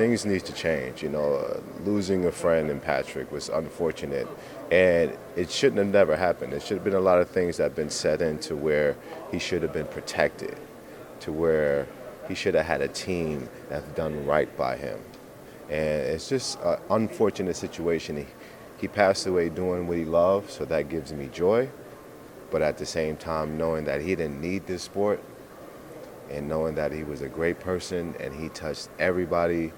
things need to change. Losing a friend in Patrick was unfortunate, and it shouldn't have never happened. There should have been a lot of things that have been set into where he should have been protected, to where he should have had a team that's done right by him. And it's just an unfortunate situation. He passed away doing what he loved, so that gives me joy. But at the same time, knowing that he didn't need this sport, and knowing that he was a great person and he touched everybody's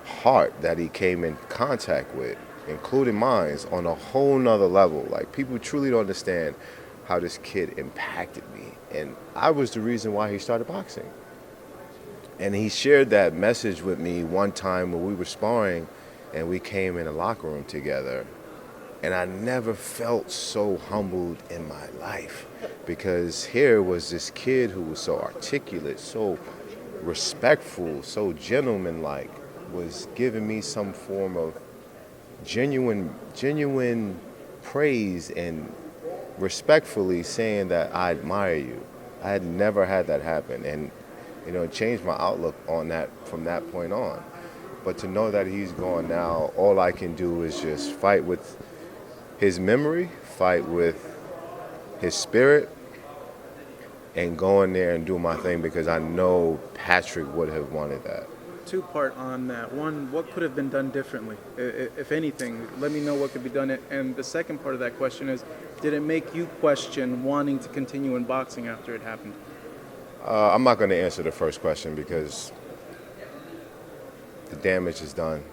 heart that he came in contact with, including mine, on a whole nother level. Like, people truly don't understand how this kid impacted me. And I was the reason why he started boxing. And he shared that message with me one time when we were sparring and we came in the locker room together. And I never felt so humbled in my life, because here was this kid who was so articulate, so respectful, so gentlemanlike, was giving me some form of genuine praise and respectfully saying that I admire you. I had never had that happen, and it changed my outlook on that from that point on. But to know that he's gone now, all I can do is just fight with his memory, fight with his spirit, and go in there and do my thing, because I know Patrick would have wanted that. Two-part on that. One, what could have been done differently, if anything? Let me know what could be done. And the second part of that question is, did it make you question wanting to continue in boxing after it happened? I'm not going to answer the first question because the damage is done.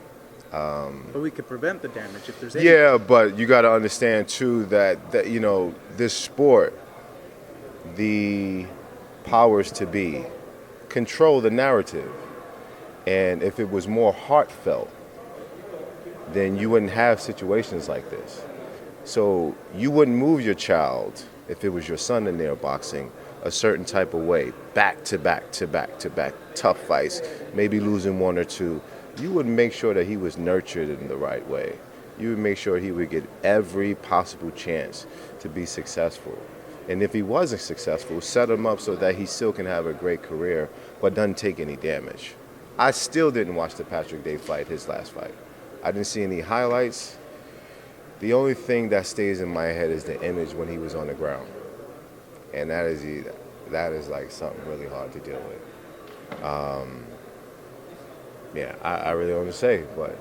But we could prevent the damage if there's any. Yeah, but you got to understand too that this sport, the powers to be control the narrative, and if it was more heartfelt, then you wouldn't have situations like this. So you wouldn't move your child, if it was your son in there boxing, a certain type of way, back to back to back to back, tough fights, maybe losing one or two. You would make sure that he was nurtured in the right way. You would make sure he would get every possible chance to be successful. And if he wasn't successful, set him up so that he still can have a great career, but doesn't take any damage. I still didn't watch the Patrick Day fight, his last fight. I didn't see any highlights. The only thing that stays in my head is the image when he was on the ground. And that is like something really hard to deal with. I really don't want to say, but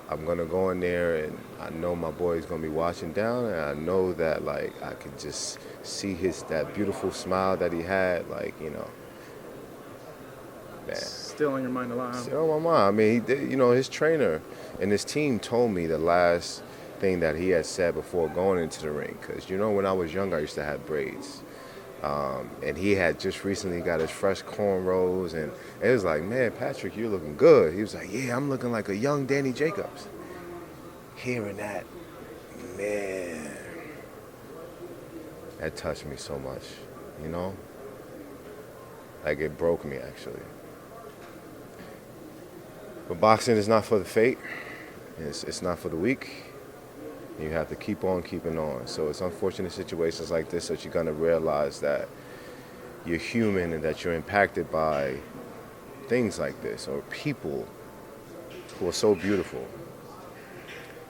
I'm going to go in there, and I know my boy's going to be watching down, and I know that, like, I can just see that beautiful smile that he had, like, man. Still on your mind a lot, huh? Still on my mind. I mean, his trainer and his team told me the last thing that he had said before going into the ring, because, when I was younger, I used to have braids. And he had just recently got his fresh cornrows, and it was like, man, Patrick, you're looking good. He was like, yeah, I'm looking like a young Danny Jacobs. Hearing that, man, that touched me so much, Like, it broke me, actually. But boxing is not for the faint. It's not for the weak. You have to keep on keeping on. So it's unfortunate situations like this that you're going to realize that you're human and that you're impacted by things like this, or people who are so beautiful.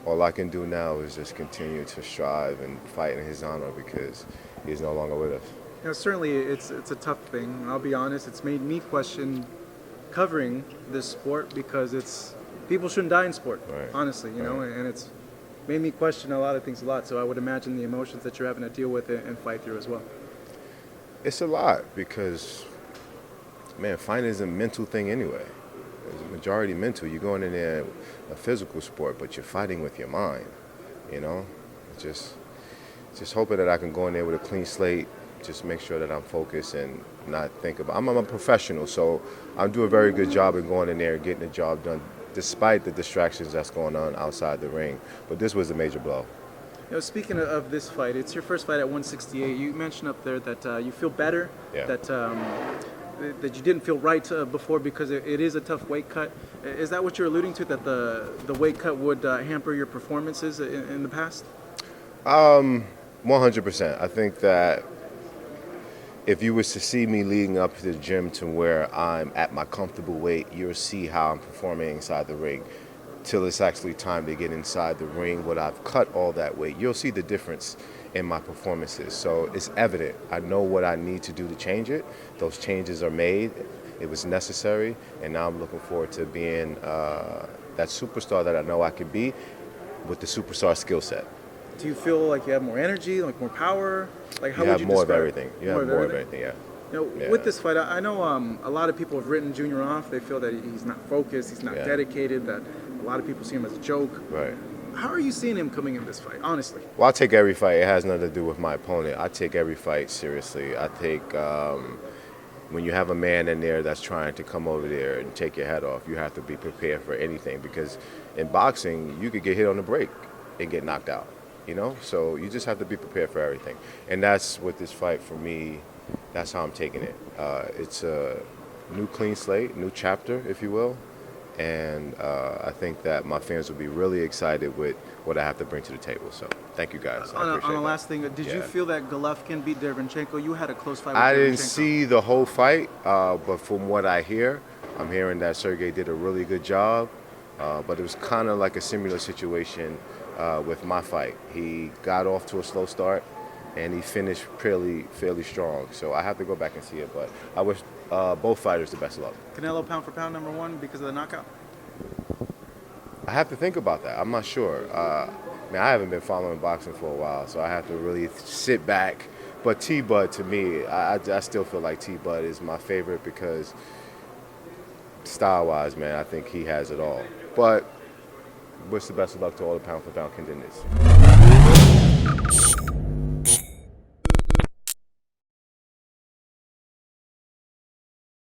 All I can do now is just continue to strive and fight in his honor, because he's no longer with us. Certainly it's a tough thing. I'll be honest, it's made me question covering this sport, because people shouldn't die in sport, right. Honestly, and it's made me question a lot of things a lot. So I would imagine the emotions that you're having to deal with and fight through as well. It's a lot, because, man, fighting is a mental thing anyway. It's a majority mental. You're going in there, a physical sport, but you're fighting with your mind, Just hoping that I can go in there with a clean slate, just make sure that I'm focused and not think about. I'm a professional, so I do a very good job of going in there and getting the job done, despite the distractions that's going on outside the ring. But this was a major blow. Speaking of this fight, it's your first fight at 168. You mentioned up there that you feel better, Yeah. that you didn't feel right before, because it is a tough weight cut. Is that what you're alluding to, that the weight cut would hamper your performances in the past? 100%. I think that if you was to see me leading up to the gym to where I'm at my comfortable weight, you'll see how I'm performing inside the ring. Till it's actually time to get inside the ring, when I've cut all that weight, you'll see the difference in my performances. So it's evident. I know what I need to do to change it. Those changes are made. It was necessary, and now I'm looking forward to being that superstar that I know I can be with the superstar skill set. Do you feel like you have more energy, like more power? Like how You would have you more of describe everything. You have more of everything, yeah. Yeah. With this fight, I know a lot of people have written Junior off. They feel that he's not focused, he's not Yeah. dedicated, that a lot of people see him as a joke. Right. How are you seeing him coming in this fight, honestly? Well, I take every fight. It has nothing to do with my opponent. I take every fight seriously. I take when you have a man in there that's trying to come over there and take your head off, you have to be prepared for anything, because in boxing, you could get hit on the break and get knocked out, you know? So you just have to be prepared for everything. And that's what this fight for me, that's how I'm taking it. It's a new clean slate, new chapter, if you will. And I think that my fans will be really excited with what I have to bring to the table. So thank you guys. I appreciate On the that. last thing, did you feel that Golovkin beat Derevyanchenko? You had a close fight with I didn't Derevyanchenko. see the whole fight, but from what I hear, I'm hearing that Sergey did a really good job. But it was kind of like a similar situation with my fight. He got off to a slow start, and he finished fairly strong. So I have to go back and see it. But I wish both fighters the best of luck. Canelo pound for pound #1 because of the knockout? I have to think about that. I'm not sure. I haven't been following boxing for a while, so I have to really sit back. But T-Bud, to me, I still feel like T-Bud is my favorite because style-wise, man, I think he has it all. But wish the best of luck to all the pound-for-pound contenders.